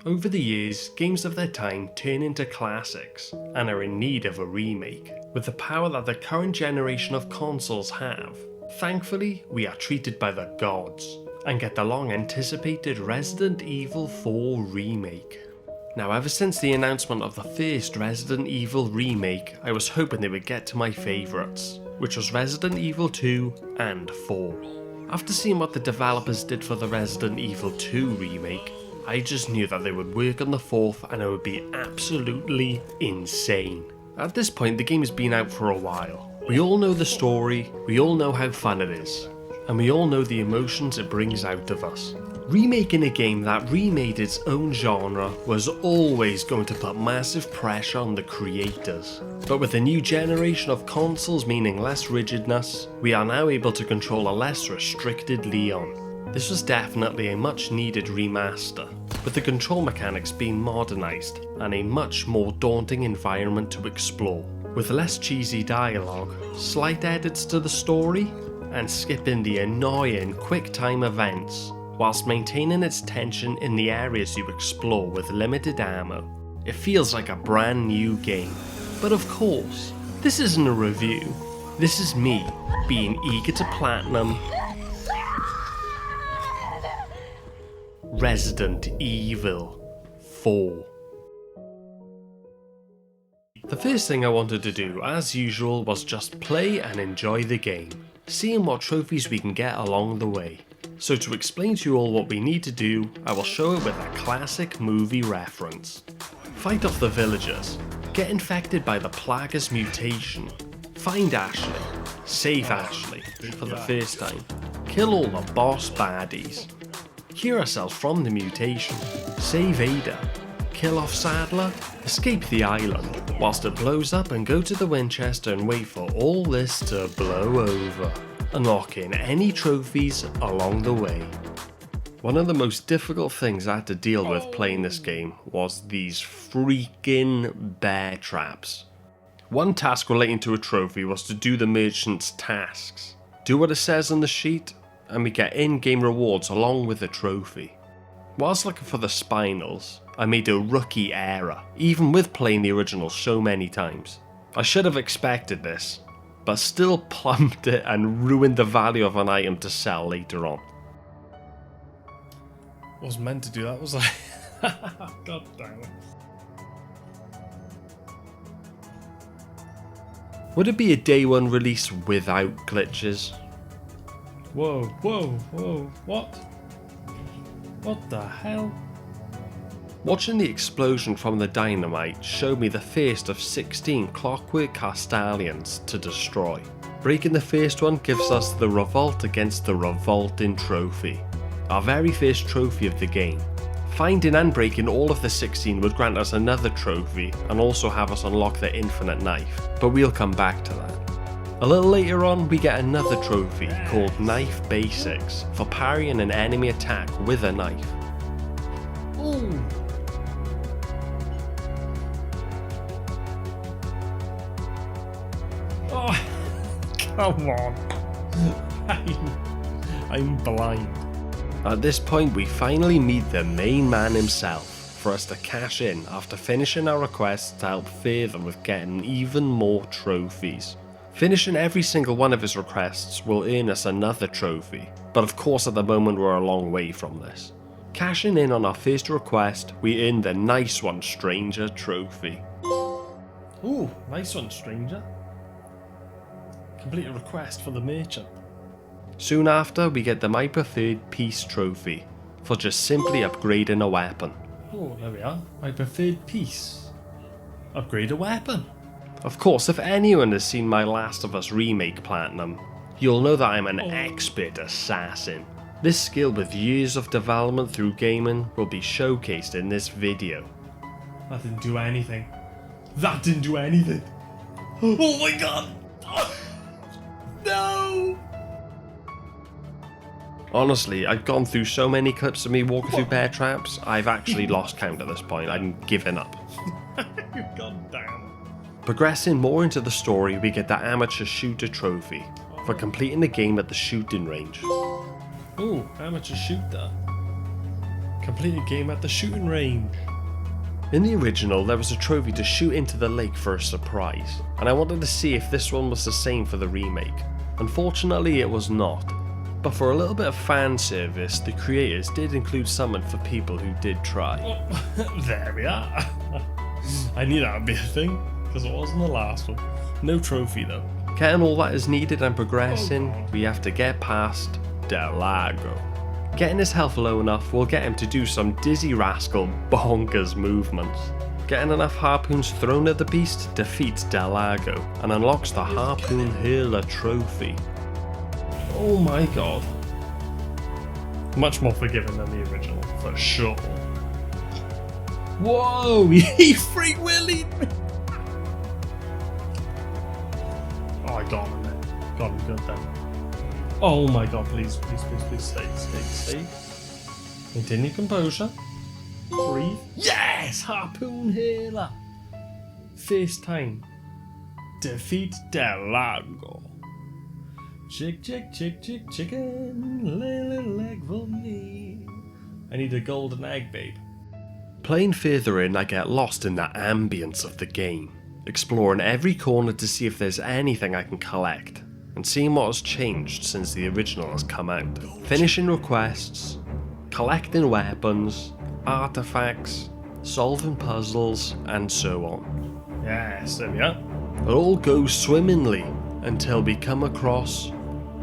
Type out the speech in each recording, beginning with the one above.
Over the years, games of their time turn into classics and are in need of a remake, with the power that the current generation of consoles have. Thankfully, we are treated by the gods, and get the long anticipated Resident Evil 4 remake. Now, ever since the announcement of the first Resident Evil remake, I was hoping they would get to my favourites, which was Resident Evil 2 and 4. After seeing what the developers did for the Resident Evil 2 remake, I just knew that they would work on the 4th and it would be absolutely insane. At this point, the game has been out for a while. We all know the story, we all know how fun it is, and we all know the emotions it brings out of us. Remaking a game that remade its own genre was always going to put massive pressure on the creators. But with a new generation of consoles meaning less rigidness, we are now able to control a less restricted Leon. This was definitely a much needed remaster, with the control mechanics being modernised and a much more daunting environment to explore, with less cheesy dialogue, slight edits to the story, and skipping the annoying quick time events, whilst maintaining its tension in the areas you explore with limited ammo. It feels like a brand new game. But of course, this isn't a review, this is me being eager to platinum Resident Evil 4. The first thing I wanted to do, as usual, was just play and enjoy the game, seeing what trophies we can get along the way. So to explain to you all what we need to do, I will show it with a classic movie reference. Fight off the villagers, get infected by the Plagueis mutation, find Ashley, save Ashley for the first time, kill all the boss baddies, cure ourselves from the mutation, save Ada, kill off Sadler, escape the island whilst it blows up and go to the Winchester and wait for all this to blow over, unlocking any trophies along the way. One of the most difficult things I had to deal with playing this game was these freaking bear traps. One task relating to a trophy was to do the merchant's tasks. Do what it says on the sheet, and we get in-game rewards along with the trophy. Whilst looking for the spinels, I made a rookie error, even with playing the original so many times. I should have expected this, but still plumped it and ruined the value of an item to sell later on. Wasn't meant to do that, was I? God damn it. Would it be a day one release without glitches? Whoa, whoa, whoa, what? What the hell? Watching the explosion from the dynamite showed me the first of 16 clockwork Castellians to destroy. Breaking the first one gives us the Revolt against the Revolting trophy, our very first trophy of the game. Finding and breaking all of the 16 would grant us another trophy and also have us unlock the infinite knife, but we'll come back to that. A little later on, we get another trophy called Knife Basics for parrying an enemy attack with a knife. Ooh. Oh, come on. I'm blind. At this point, we finally meet the main man himself for us to cash in after finishing our request to help further with getting even more trophies. Finishing every single one of his requests will earn us another trophy, but of course at the moment we're a long way from this. Cashing in on our first request, we earn the Nice One Stranger trophy. Ooh, nice one, stranger. Complete a request for the merchant. Soon after, we get the My Preferred Piece trophy for just simply upgrading a weapon. Oh, there we are. My preferred piece. Upgrade a weapon. Of course, if anyone has seen my Last of Us Remake Platinum, you'll know that I'm an expert assassin. This skill with years of development through gaming will be showcased in this video. That didn't do anything. That didn't do anything. Oh my god! No! Honestly, I've gone through so many clips of me walking through bear traps, I've actually lost count at this point. I'm giving up. God damn. Progressing more into the story, we get the Amateur Shooter trophy for completing the game at the shooting range. Ooh, amateur shooter. Complete a game at the shooting range. In the original, there was a trophy to shoot into the lake for a surprise, and I wanted to see if this one was the same for the remake. Unfortunately, it was not. But for a little bit of fan service, the creators did include something for people who did try. There we are. I knew that would be a thing, because it wasn't the last one. No trophy though. Getting all that is needed and progressing, we have to get past Delago. Getting his health low enough will get him to do some dizzy rascal bonkers movements. Getting enough harpoons thrown at the beast defeats Delago and unlocks the Harpoon Hurler trophy. Oh my god. Much more forgiving than the original, for sure. Whoa, he free willied me. Oh, I got him then. Got him good then. Oh my god, please, please, please, please, stay. Maintain your composure. Breathe. Yes! Harpoon Hurler! First time. Defeat Delago. Chicken, lay a little egg for me. I need a golden egg, babe. Playing further in, I get lost in the ambience of the game, exploring every corner to see if there's anything I can collect, and seeing what has changed since the original has come out. Finishing requests, collecting weapons, artifacts, solving puzzles, and so on. Yes, there we are. It all goes swimmingly until we come across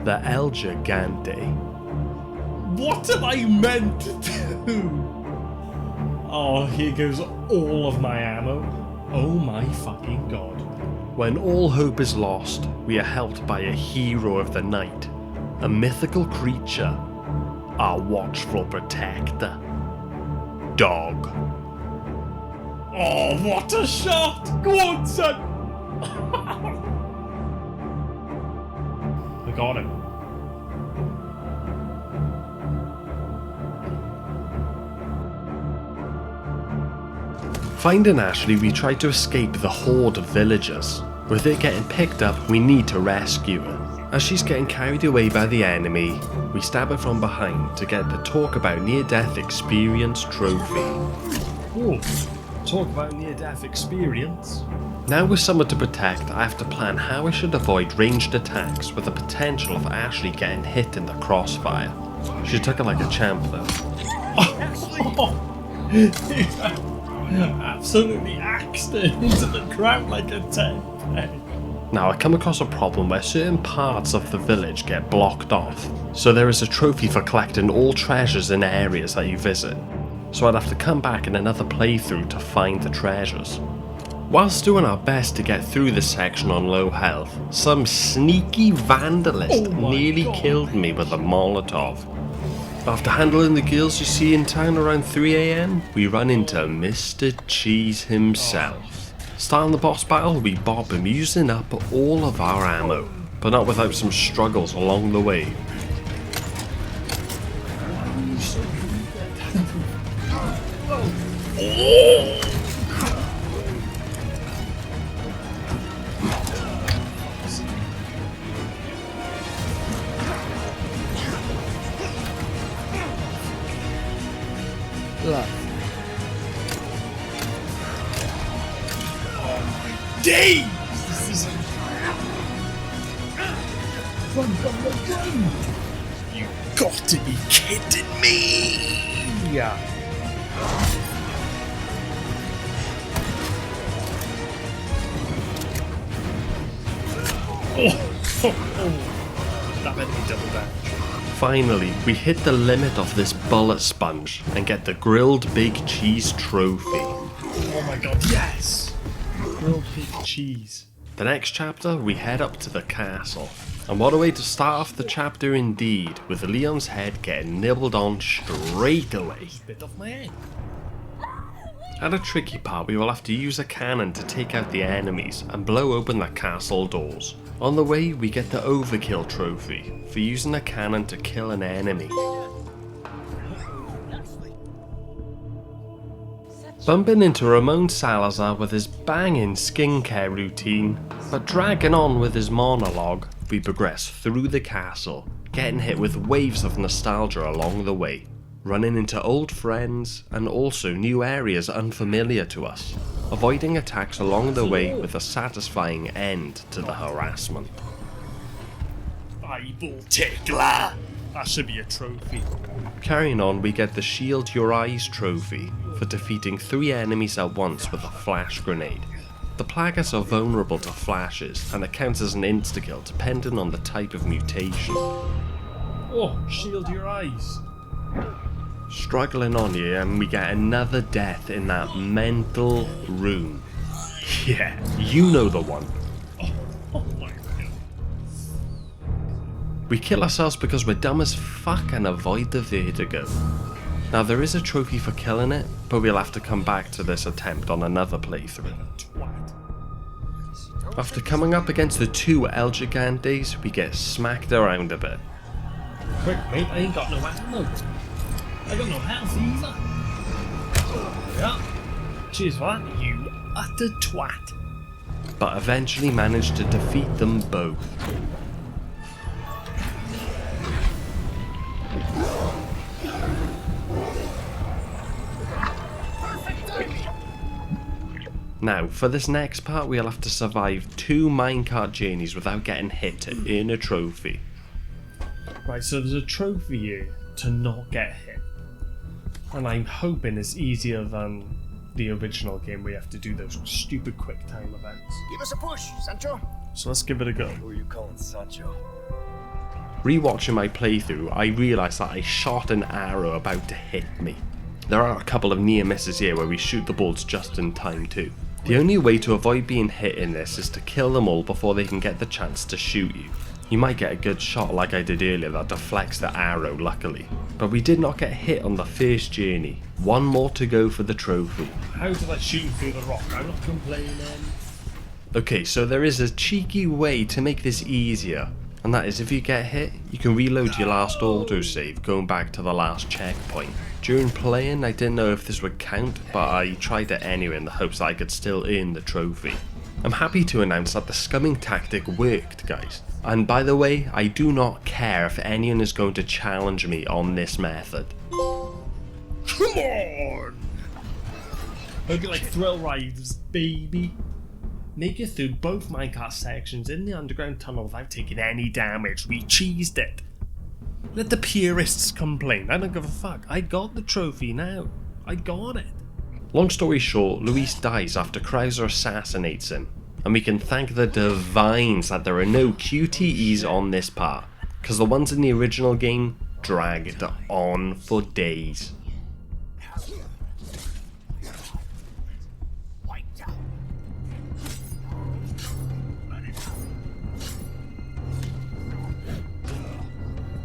the El Gigante. What am I meant to do? Oh, here goes all of my ammo. Oh my fucking god. When all hope is lost, we are helped by a hero of the night, a mythical creature, our watchful protector, Dog. Oh, what a shot! Go on, son! We got him. Finding Ashley, we try to escape the horde of villagers. With it getting picked up, we need to rescue her. As she's getting carried away by the enemy, we stab her from behind to get the Talk About Near-Death Experience trophy. Oh, talk about near-death experience. Now with someone to protect, I have to plan how I should avoid ranged attacks with the potential of Ashley getting hit in the crossfire. She took it like a champ though. Absolutely axed it into the ground like a 10. Now I come across a problem where certain parts of the village get blocked off, so there is a trophy for collecting all treasures in areas that you visit. So I'd have to come back in another playthrough to find the treasures. Whilst doing our best to get through this section on low health, some sneaky vandalist nearly killed me with a Molotov. After handling the girls you see in town around 3 AM, we run into Mr. Cheese himself. Starting the boss battle, we bob him using up all of our ammo, but not without some struggles along the way. Days! This is run! You got to be kidding me! Yeah. That meant me double damage. Finally, we hit the limit of this bullet sponge and get the grilled big cheese trophy. Oh my god, yes! Grilled big cheese. The next chapter, we head up to the castle. And what a way to start off the chapter indeed, with Leon's head getting nibbled on straight away. Bit off my head. At a tricky part, we will have to use a cannon to take out the enemies and blow open the castle doors. On the way, we get the overkill trophy for using a cannon to kill an enemy. Bumping into Ramon Salazar with his banging skincare routine, but dragging on with his monologue, we progress through the castle, getting hit with waves of nostalgia along the way. running into old friends and also new areas unfamiliar to us, avoiding attacks along the way with a satisfying end to the harassment. Bible tickler! That should be a trophy. Carrying on, we get the Shield Your Eyes trophy for defeating 3 enemies at once with a flash grenade. The Plagas are vulnerable to flashes and it counts as an insta-kill depending on the type of mutation. Oh, shield your eyes. Struggling on here and we get another death in that mental room. Yeah, you know the one. Oh my god. We kill ourselves because we're dumb as fuck and avoid the vertigo. Now there is a trophy for killing it, but we'll have to come back to this attempt on another playthrough. After coming up against the 2 El Gigantes, we get smacked around a bit. Quick mate, I ain't got no ammo. I got no health either. Yeah. Cheers for that, you utter twat. But eventually managed to defeat them both. Now, for this next part, we'll have to survive 2 minecart journeys without getting hit to earn a trophy. Right, so there's a trophy here to not get hit. And I'm hoping it's easier than the original game where you have to do those stupid quick time events. Give us a push, Sancho. So let's give it a go. Who are you calling Sancho? Rewatching my playthrough, I realised that I shot an arrow about to hit me. There are a couple of near misses here where we shoot the balls just in time too. The only way to avoid being hit in this is to kill them all before they can get the chance to shoot you. You might get a good shot like I did earlier that deflects the arrow luckily, but we did not get hit on the first journey. 1 more to go for the trophy. How did I shoot through the rock? I'm not complaining. Okay, so there is a cheeky way to make this easier, and that is if you get hit, you can reload your last autosave going back to the last checkpoint. During playing, I didn't know if this would count, but I tried it anyway in the hopes that I could still earn the trophy. I'm happy to announce that the scumming tactic worked, guys. And by the way, I do not care if anyone is going to challenge me on this method. Come on! Hope you like thrill rides, baby. Make it through both minecart sections in the underground tunnel without taking any damage. We cheesed it. Let the purists complain. I don't give a fuck. I got the trophy now. I got it. Long story short, Luis dies after Krauser assassinates him. And we can thank the divines that there are no QTEs on this part, because the ones in the original game dragged on for days.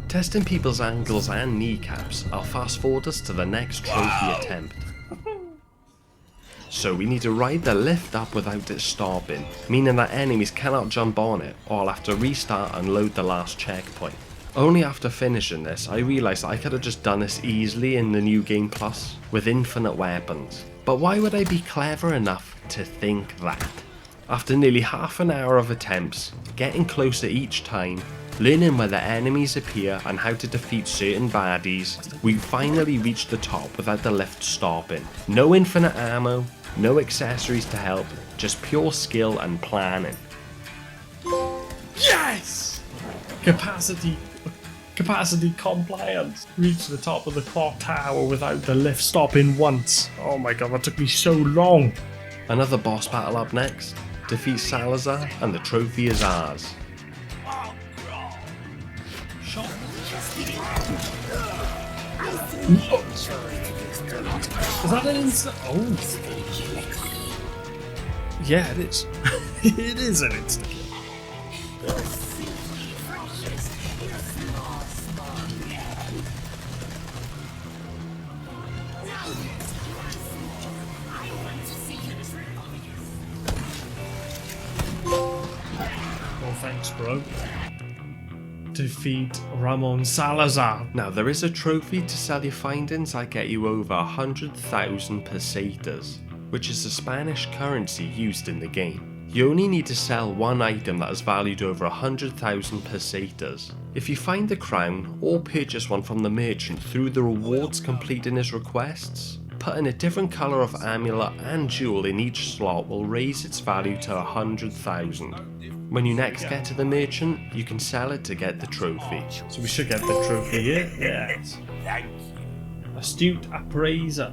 Testing people's ankles and kneecaps, I'll fast forward us to the next trophy attempt. So we need to ride the lift up without it stopping, meaning that enemies cannot jump on it, or I'll have to restart and load the last checkpoint. Only after finishing this, I realised I could have just done this easily in the New Game Plus, with infinite weapons. But why would I be clever enough to think that? After nearly half an hour of attempts, getting closer each time, learning where the enemies appear and how to defeat certain baddies, we finally reached the top without the lift stopping. No infinite ammo, no accessories to help, just pure skill and planning. Yes! Capacity compliance. Reached the top of the clock tower without the lift stopping once. Oh my god, that took me so long. Another boss battle up next. Defeat Salazar and the trophy is ours. Shot. Is that an instant? Oh. Yeah, it is. It is an instant kill. Oh, thanks, bro. Defeat Ramon Salazar. Now there is a trophy to sell your findings that get you over 100,000 pesetas, which is the Spanish currency used in the game. You only need to sell one item that is valued over 100,000 pesetas. If you find the crown, or purchase one from the merchant through the rewards completing his requests, putting a different colour of amulet and jewel in each slot will raise its value to 100,000. When you next get to the merchant, you can sell it to get the trophy. So we should get the trophy here. Yes. Thank you. Astute appraiser.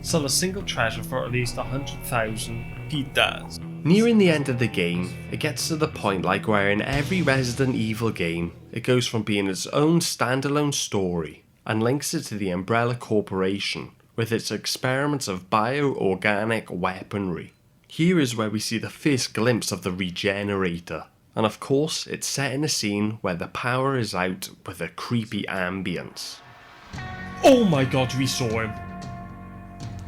Sell a single treasure for at least 100,000 pitas. Nearing the end of the game, it gets to the point like where in every Resident Evil game, it goes from being its own standalone story and links it to the Umbrella Corporation with its experiments of bioorganic weaponry. Here is where we see the first glimpse of the Regenerator, and of course it's set in a scene where the power is out with a creepy ambience. Oh my god, we saw him.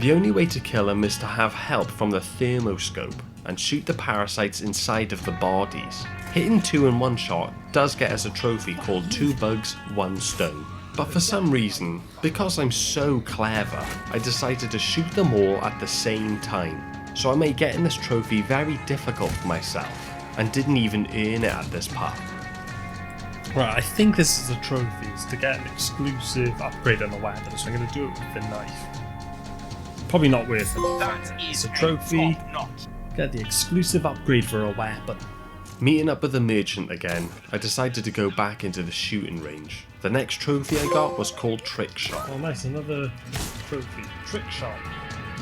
The only way to kill him is to have help from the thermoscope and shoot the parasites inside of the bodies. Hitting 2 in one shot does get us a trophy called 2 bugs, 1 stone. But for some reason, because I'm so clever, I decided to shoot them all at the same time. So I made getting this trophy very difficult for myself, and didn't even earn it at this part. Right, I think this is a trophy, is to get an exclusive upgrade on the weapon, so I'm going to do it with the knife. Probably not worth it. That It's is a trophy. top-notch. Get the exclusive upgrade for a weapon. Meeting up with the merchant again, I decided to go back into the shooting range. The next trophy I got was called Trick Shot. Oh nice, another trophy. Trick shot.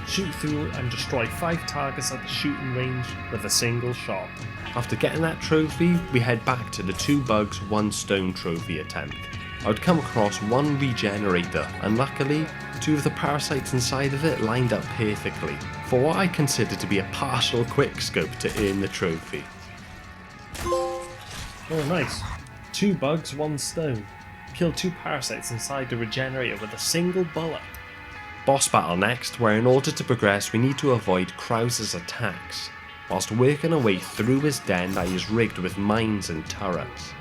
Shoot through and destroy 5 targets at the shooting range with a single shot. After getting that trophy, we head back to the 2 bugs, 1 stone trophy attempt. I would come across 1 regenerator, and luckily, 2 of the parasites inside of it lined up perfectly, for what I consider to be a partial quickscope to earn the trophy. Oh nice. 2 bugs, 1 stone. Kill 2 parasites inside the regenerator with a single bullet. Boss battle next, where in order to progress we need to avoid Krauser's attacks, whilst working our way through his den that is rigged with mines and turrets.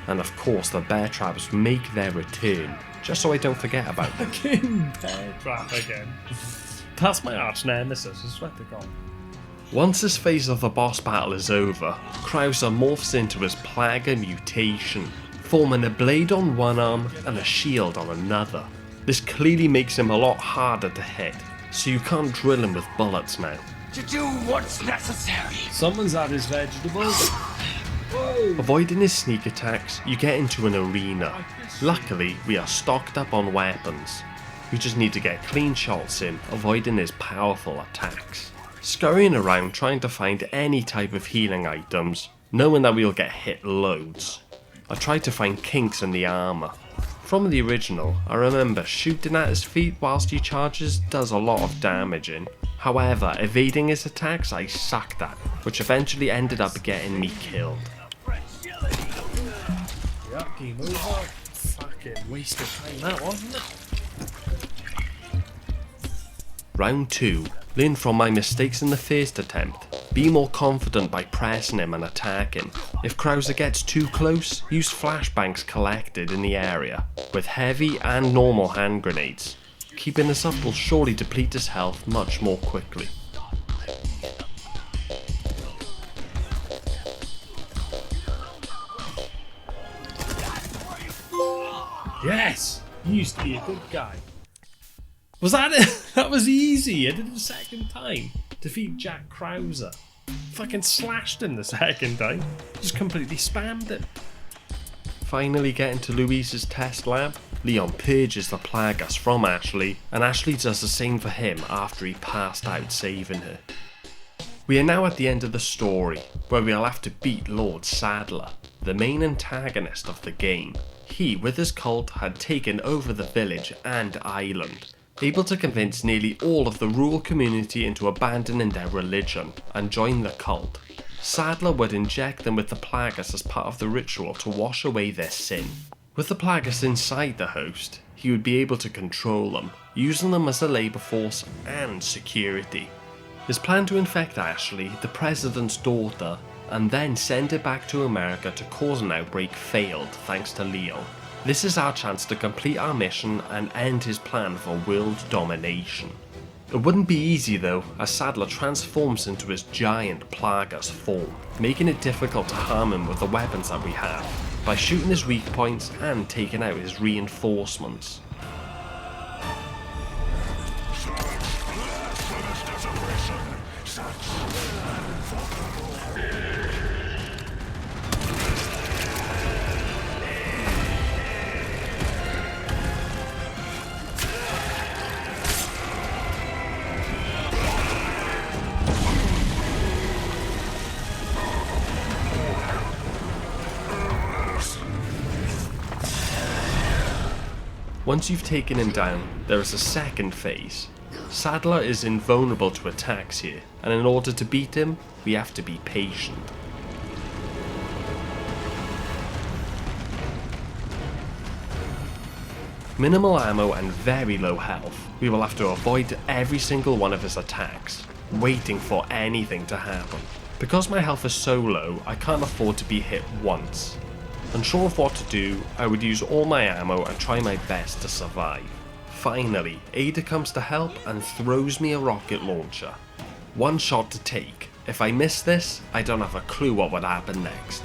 And of course the bear traps make their return, just so I don't forget about them. Fucking bear trap again. That's my arch nemesis, I swear to god. Once this phase of the boss battle is over, Krauser morphs into his Plaga mutation, forming a blade on one arm and a shield on another. This clearly makes him a lot harder to hit, so you can't drill him with bullets now. To do what's necessary. Someone's had his vegetables. Avoiding his sneak attacks, you get into an arena. Luckily, we are stocked up on weapons. We just need to get clean shots in, avoiding his powerful attacks. Scurrying around trying to find any type of healing items, knowing that we'll get hit loads. I tried to find kinks in the armour. From the original, I remember shooting at his feet whilst he charges does a lot of damage in. However, evading his attacks I sucked at, which eventually ended up getting me killed. Yeah, game over. Fucking waste of time that one, wasn't it? Round 2. Learn from my mistakes in the first attempt. Be more confident by pressing him and attacking. If Krauser gets too close, use flashbangs collected in the area, with heavy and normal hand grenades. Keeping this up will surely deplete his health much more quickly. Yes! You used to be a good guy. Was that it? That was easy. I did it the second time. Defeat Jack Krauser. Fucking slashed him the second time. Just completely spammed it. Finally getting to Louise's test lab, Leon purges the Plagas from Ashley, and Ashley does the same for him after he passed out saving her. We are now at the end of the story, where we'll have to beat Lord Sadler, the main antagonist of the game. He, with his cult, had taken over the village and island, able to convince nearly all of the rural community into abandoning their religion and join the cult. Sadler would inject them with the Plagas as part of the ritual to wash away their sin. With the Plagas inside the host, he would be able to control them, using them as a labour force and security. His plan to infect Ashley, the president's daughter, and then send it back to America to cause an outbreak failed thanks to Leon. This is our chance to complete our mission and end his plan for world domination. It wouldn't be easy though, as Sadler transforms into his giant Plagas form, making it difficult to harm him with the weapons that we have, by shooting his weak points and taking out his reinforcements. Once you've taken him down, there is a second phase. Sadler is invulnerable to attacks here, and in order to beat him, we have to be patient. Minimal ammo and very low health, we will have to avoid every single one of his attacks, waiting for anything to happen. Because my health is so low, I can't afford to be hit once. Unsure of what to do, I would use all my ammo and try my best to survive. Finally, Ada comes to help and throws me a rocket launcher. One shot to take. If I miss this, I don't have a clue what would happen next.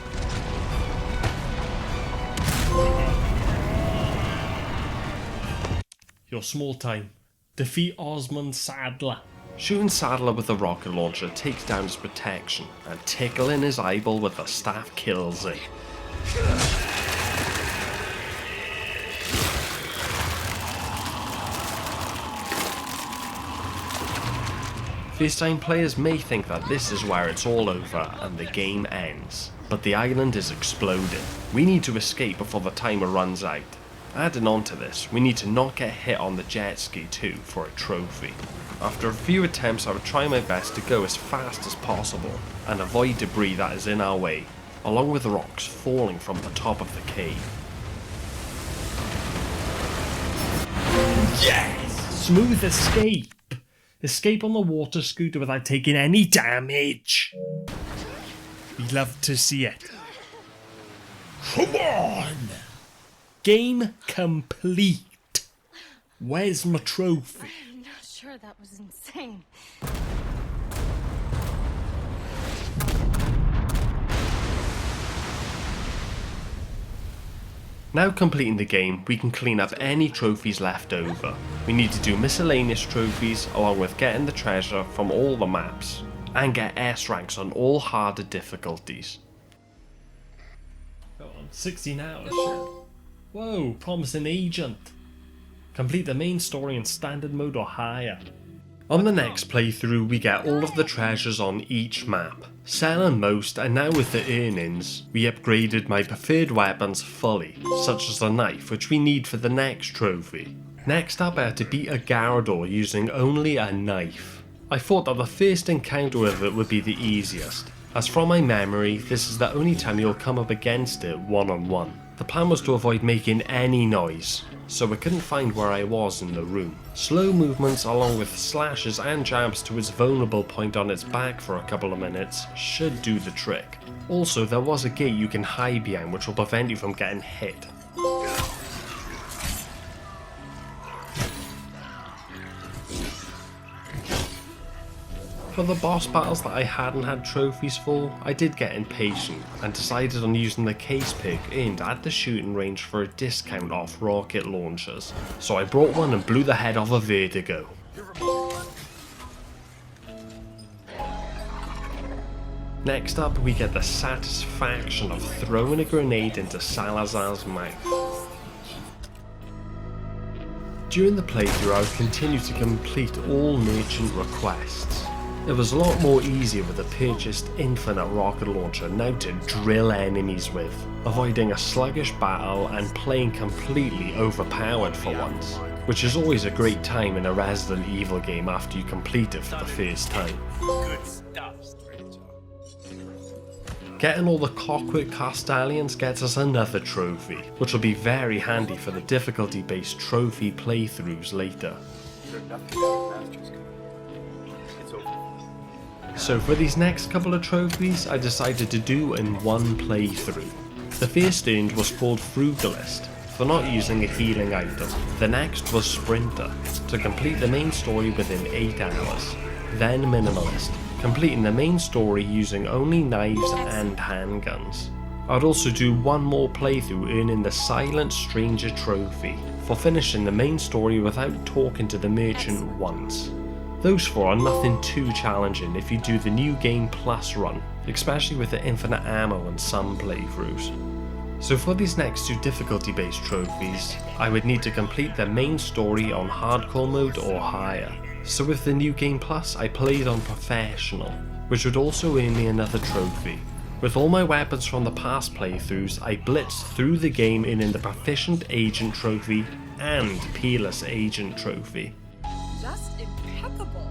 Your small time. Defeat Osmond Sadler. Shooting Sadler with the rocket launcher takes down his protection, and tickling his eyeball with the staff kills it. First time players may think that this is where it's all over and the game ends, but the island is exploding. We need to escape before the timer runs out. Adding on to this, we need to not get hit on the jet ski too for a trophy. After a few attempts, I would try my best to go as fast as possible and avoid debris that is in our way, along with rocks falling from the top of the cave. Yes! Smooth escape! Escape on the water scooter without taking any damage. We love to see it. Come on! Game complete. Where's my trophy? I'm not sure, that was insane. Now completing the game, we can clean up any trophies left over. We need to do miscellaneous trophies along with getting the treasure from all the maps, and get S ranks on all harder difficulties. Go on, 16 hours. Whoa, promising agent. Complete the main story in standard mode or higher. On the next playthrough, we get all of the treasures on each map. Selling most, and now with the earnings, we upgraded my preferred weapons fully, such as the knife, which we need for the next trophy. Next up, I had to beat a Garador using only a knife. I thought that the first encounter with it would be the easiest, as from my memory, this is the only time you'll come up against it one-on-one. The plan was to avoid making any noise, so I couldn't find where I was in the room. Slow movements along with slashes and jabs to its vulnerable point on its back for a couple of minutes should do the trick. Also, there was a gate you can hide behind which will prevent you from getting hit. For the boss battles that I hadn't had trophies for, I did get impatient and decided on using the case pick aimed at the shooting range for a discount off rocket launchers. So I brought one and blew the head off a Vertigo. Next up, we get the satisfaction of throwing a grenade into Salazar's mouth. During the playthrough, I would continue to complete all merchant requests. It was a lot more easier with the purchased infinite rocket launcher now to drill enemies with, avoiding a sluggish battle and playing completely overpowered for once, which is always a great time in a Resident Evil game after you complete it for the first time. Good stuff, stranger. Getting all the Clockwork Castellians gets us another trophy, which will be very handy for the difficulty-based trophy playthroughs later. So for these next couple of trophies, I decided to do in one playthrough. The first earned was called Frugalist. for not using a healing item. The next was Sprinter, to complete the main story within 8 hours. Then Minimalist, completing the main story using only knives and handguns. I'd also do one more playthrough earning the Silent Stranger trophy, for finishing the main story without talking to the merchant once. Those 4 are nothing too challenging if you do the New Game Plus run, especially with the infinite ammo in some playthroughs. So for these next 2 difficulty based trophies, I would need to complete the main story on hardcore mode or higher. So with the New Game Plus I played on professional, which would also earn me another trophy. With all my weapons from the past playthroughs, I blitzed through the game earning the Proficient Agent trophy and Peerless Agent trophy. Just impeccable.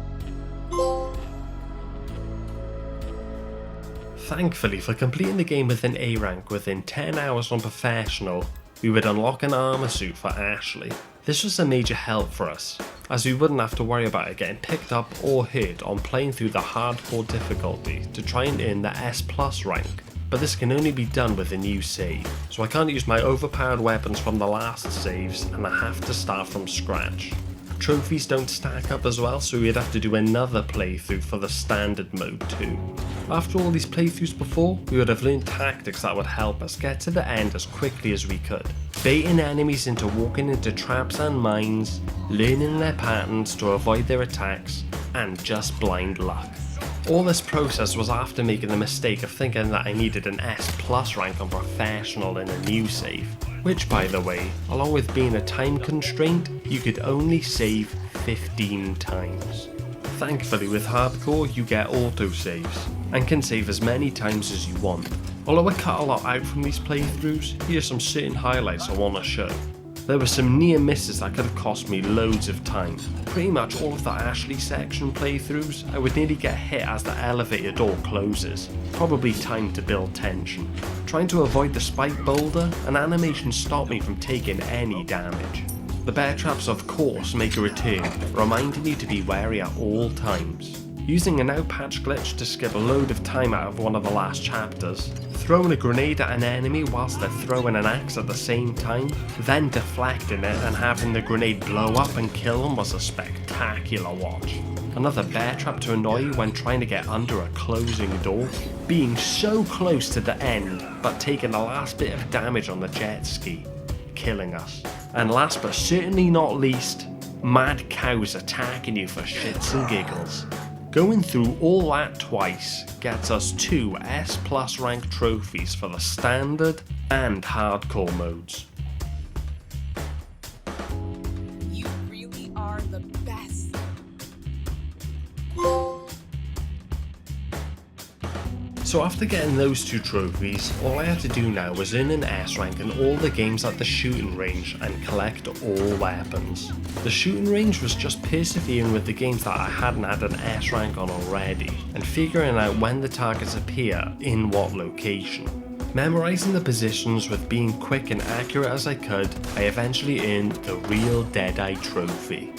Thankfully, for completing the game with an A rank within 10 hours on professional, we would unlock an armor suit for Ashley. This was a major help for us, as we wouldn't have to worry about it getting picked up or hurt on playing through the hardcore difficulty to try and earn the S+ rank, but this can only be done with a new save, so I can't use my overpowered weapons from the last saves and I have to start from scratch. Trophies don't stack up as well, so we'd have to do another playthrough for the standard mode too. After all these playthroughs before, we would have learned tactics that would help us get to the end as quickly as we could. Baiting enemies into walking into traps and mines, learning their patterns to avoid their attacks, and just blind luck. All this process was after making the mistake of thinking that I needed an S+ rank on professional in a new save, which by the way, along with being a time constraint, you could only save 15 times. Thankfully with hardcore you get autosaves, and can save as many times as you want. Although I cut a lot out from these playthroughs, here's some certain highlights I want to show. There were some near misses that could have cost me loads of time. Pretty much all of the Ashley section playthroughs, I would nearly get hit as the elevator door closes. Probably time to build tension. Trying to avoid the spike boulder, an animation stopped me from taking any damage. The bear traps of course make a return, reminding you to be wary at all times. Using a now patch glitch to skip a load of time out of one of the last chapters, throwing a grenade at an enemy whilst they're throwing an axe at the same time, then deflecting it and having the grenade blow up and kill them was a spectacular watch. Another bear trap to annoy you when trying to get under a closing door, being so close to the end but taking the last bit of damage on the jet ski, killing us. And last but certainly not least, mad cows attacking you for shits and giggles. Going through all that twice gets us 2 S+ rank trophies for the standard and hardcore modes. You really are the best. So after getting those 2 trophies, all I had to do now was earn an S rank in all the games at the shooting range and collect all weapons. The shooting range was just persevering with the games that I hadn't had an S rank on already, and figuring out when the targets appear in what location. Memorising the positions with being quick and accurate as I could, I eventually earned the real Deadeye trophy.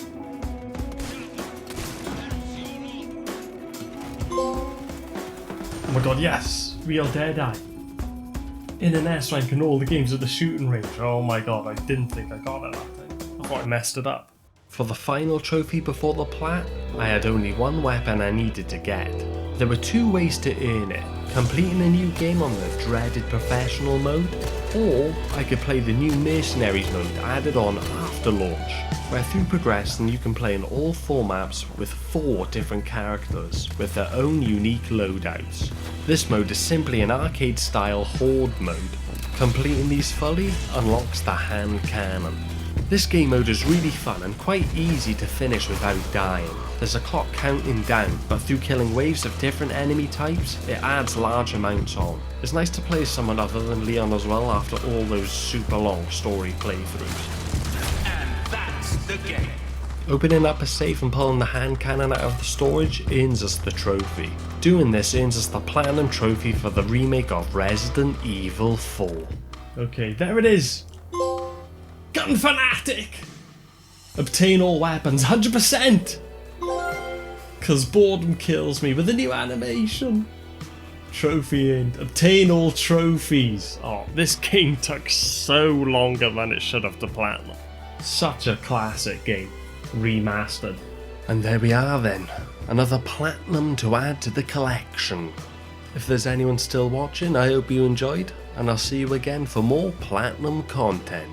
Oh my god, yes! Real Deadeye. In an S rank in all the games at the shooting range. Oh my god, I didn't think I got it that time. I thought I messed it up. For the final trophy before the plat, I had only one weapon I needed to get. There were 2 ways to earn it, completing a new game on the dreaded professional mode, or I could play the new mercenaries mode added on after launch, where through progressing you can play in all 4 maps with 4 different characters with their own unique loadouts. This mode is simply an arcade style horde mode. Completing these fully unlocks the hand cannon. This game mode is really fun and quite easy to finish without dying. There's a clock counting down, but through killing waves of different enemy types, it adds large amounts on. It's nice to play as someone other than Leon as well after all those super long story playthroughs. And that's the game. Opening up a safe and pulling the hand cannon out of the storage earns us the trophy. Doing this earns us the platinum trophy for the remake of Resident Evil 4. Okay, there it is! Gun Fanatic! Obtain all weapons, 100%! Cause boredom kills me with a new animation. Trophy in. Obtain all trophies. Oh, this game took so longer than it should have to platinum. Such a classic game. Remastered. And there we are then, another platinum to add to the collection. If there's anyone still watching, I hope you enjoyed, and I'll see you again for more platinum content.